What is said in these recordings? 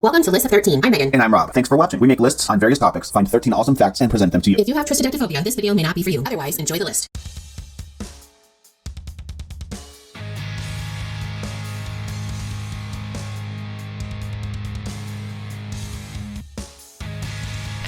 Welcome to List of 13. I'm Megan. And I'm Rob. Thanks for watching. We make lists on various topics, find 13 awesome facts, and present them to you. If you have triskaidekaphobia, this video may not be for you. Otherwise, enjoy the list.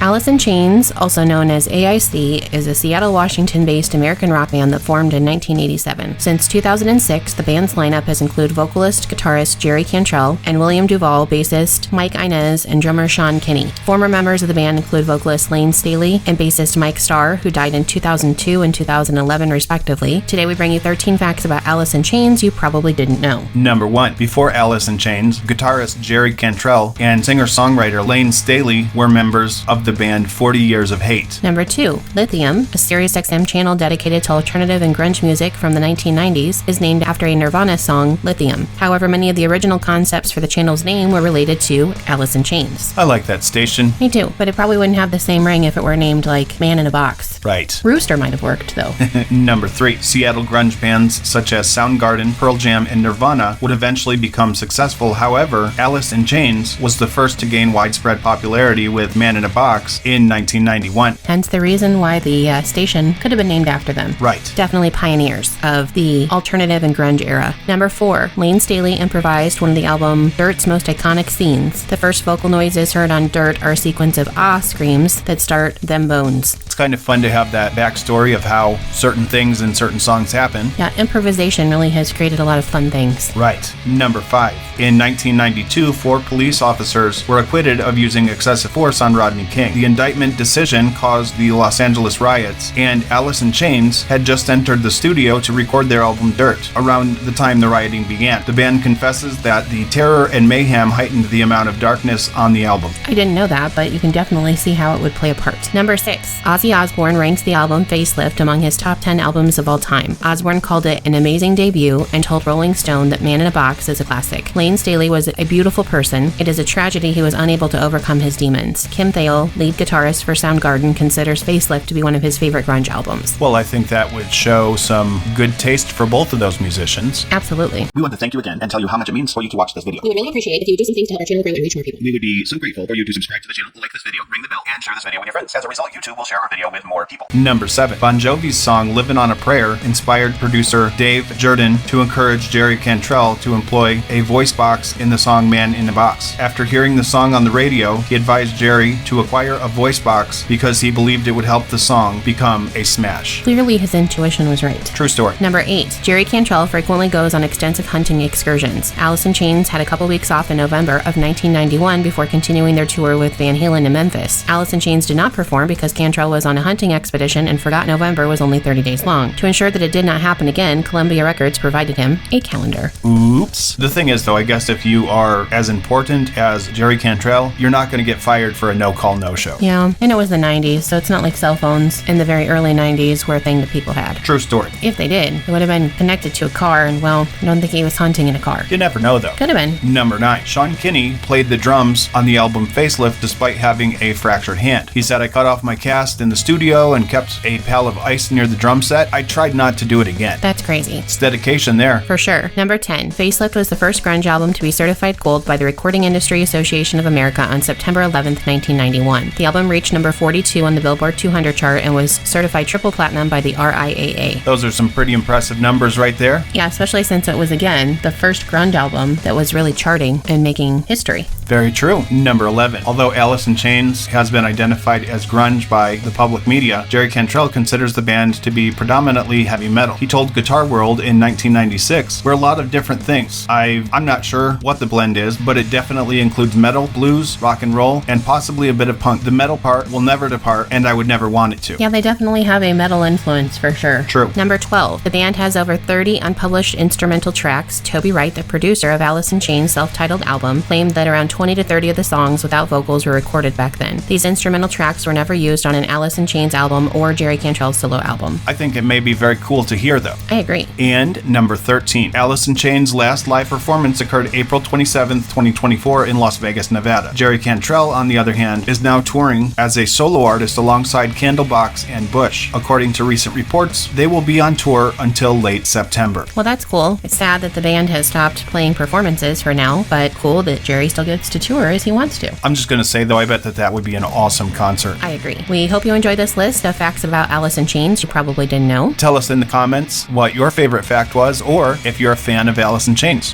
Alice in Chains, also known as AIC, is a Seattle, Washington-based American rock band that formed in 1987. Since 2006, the band's lineup has included vocalist, guitarist Jerry Cantrell, and William Duvall, bassist Mike Inez, and drummer Sean Kinney. Former members of the band include vocalist Lane Staley and bassist Mike Starr, who died in 2002 and 2011 respectively. Today we bring you 13 facts about Alice in Chains you probably didn't know. Number 1. Before Alice in Chains, guitarist Jerry Cantrell and singer-songwriter Lane Staley were members of the band 40 Years of Hate. Number 2. Lithium, a SiriusXM channel dedicated to alternative and grunge music from the 1990s, is named after a Nirvana song, Lithium. However, many of the original concepts for the channel's name were related to Alice in Chains. I like that station. Me too, but it probably wouldn't have the same ring if it were named like Man in a Box. Right. Rooster might have worked, though. Number 3. Seattle grunge bands such as Soundgarden, Pearl Jam, and Nirvana would eventually become successful. However, Alice in Chains was the first to gain widespread popularity with Man in a Box in 1991. Hence the reason why the station could have been named after them. Right. Definitely pioneers of the alternative and grunge era. Number 4. Lane Staley improvised one of the album Dirt's most iconic scenes. The first vocal noises heard on Dirt are a sequence of ah screams that start "Them Bones." It's kind of fun to have that backstory of how certain things in certain songs happen. Yeah, improvisation really has created a lot of fun things. Right. Number 5. In 1992, 4 police officers were acquitted of using excessive force on Rodney King. The indictment decision caused the Los Angeles riots, and Alice in Chains had just entered the studio to record their album Dirt around the time the rioting began. The band confesses that the terror and mayhem heightened the amount of darkness on the album. I didn't know that, but you can definitely see how it would play a part. Number 6. Ozzy Osbourne ranks the album Facelift among his top 10 albums of all time. Osbourne called it an amazing debut and told Rolling Stone that Man in a Box is a classic. Lane Staley was a beautiful person. It is a tragedy he was unable to overcome his demons. Kim Thayil, lead guitarist for Soundgarden, considers Facelift to be one of his favorite grunge albums. Well, I think that would show some good taste for both of those musicians. Absolutely. We want to thank you again and tell you how much it means for you to watch this video. We would really appreciate if you would do some things to help our channel grow and reach more people. We would be so grateful for you to subscribe to the channel, like this video, ring the bell, and share this video with your friends. As a result, YouTube will share our video with more people. Number 7. Bon Jovi's song Livin' on a Prayer inspired producer Dave Jordan to encourage Jerry Cantrell to employ a voice box in the song Man in a Box. After hearing the song on the radio, he advised Jerry to acquire a voice box because he believed it would help the song become a smash. Clearly his intuition was right. True story. Number 8. Jerry Cantrell frequently goes on extensive hunting excursions. Alice in Chains had a couple weeks off in November of 1991 before continuing their tour with Van Halen in Memphis. Alice in Chains did not perform because Cantrell was on a hunting expedition and forgot November was only 30 days long. To ensure that it did not happen again, Columbia Records provided him a calendar. Oops. The thing is, though, I guess if you are as important as Jerry Cantrell, you're not going to get fired for a no-call, no-show. Yeah, and it was the 90s, so it's not like cell phones in the very early 90s were a thing that people had. True story. If they did, it would have been connected to a car, and well, I don't think he was hunting in a car. You never know, though. Could have been. Number 9. Sean Kinney played the drums on the album Facelift despite having a fractured hand. He said, "I cut off my cast in the studio and kept a pal of ice near the drum set. I tried not to do it again." That's crazy. It's dedication there. For sure. Number 10. Facelift was the first grunge album to be certified gold by the Recording Industry Association of America on September 11th, 1991. The album reached number 42 on the Billboard 200 chart and was certified triple platinum by the RIAA. Those are some pretty impressive numbers right there. Yeah, especially since it was, again, the first grunge album that was really charting and making history. Very true. Number 11. Although Alice in Chains has been identified as grunge by the public media, Jerry Cantrell considers the band to be predominantly heavy metal. He told Guitar World in 1996, "We're a lot of different things. I'm not sure what the blend is, but it definitely includes metal, blues, rock and roll, and possibly a bit of punk. The metal part will never depart, and I would never want it to." Yeah, they definitely have a metal influence for sure. True. Number 12. The band has over 30 unpublished instrumental tracks. Toby Wright, the producer of Alice in Chains' self-titled album, claimed that around 20 to 30 of the songs without vocals were recorded back then. These instrumental tracks were never used on an Alice in Chains album or Jerry Cantrell's solo album. I think it may be very cool to hear, though. I agree. And number 13. Alice in Chains' last live performance occurred April 27th, 2024 in Las Vegas, Nevada. Jerry Cantrell, on the other hand, is now touring as a solo artist alongside Candlebox and Bush. According to recent reports, they will be on tour until late September. Well, that's cool. It's sad that the band has stopped playing performances for now, but cool that Jerry still gets to tour as he wants to. I'm just going to say, though, I bet that would be an awesome concert. I agree. We hope you enjoyed this list of facts about Alice in Chains you probably didn't know. Tell us in the comments what your favorite fact was, or if you're a fan of Alice in Chains.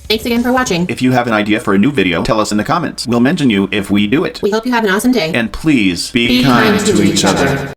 Thanks again for watching. If you have an idea for a new video, tell us in the comments. We'll mention you if we do it. We hope you have an awesome day. And please be kind to each other.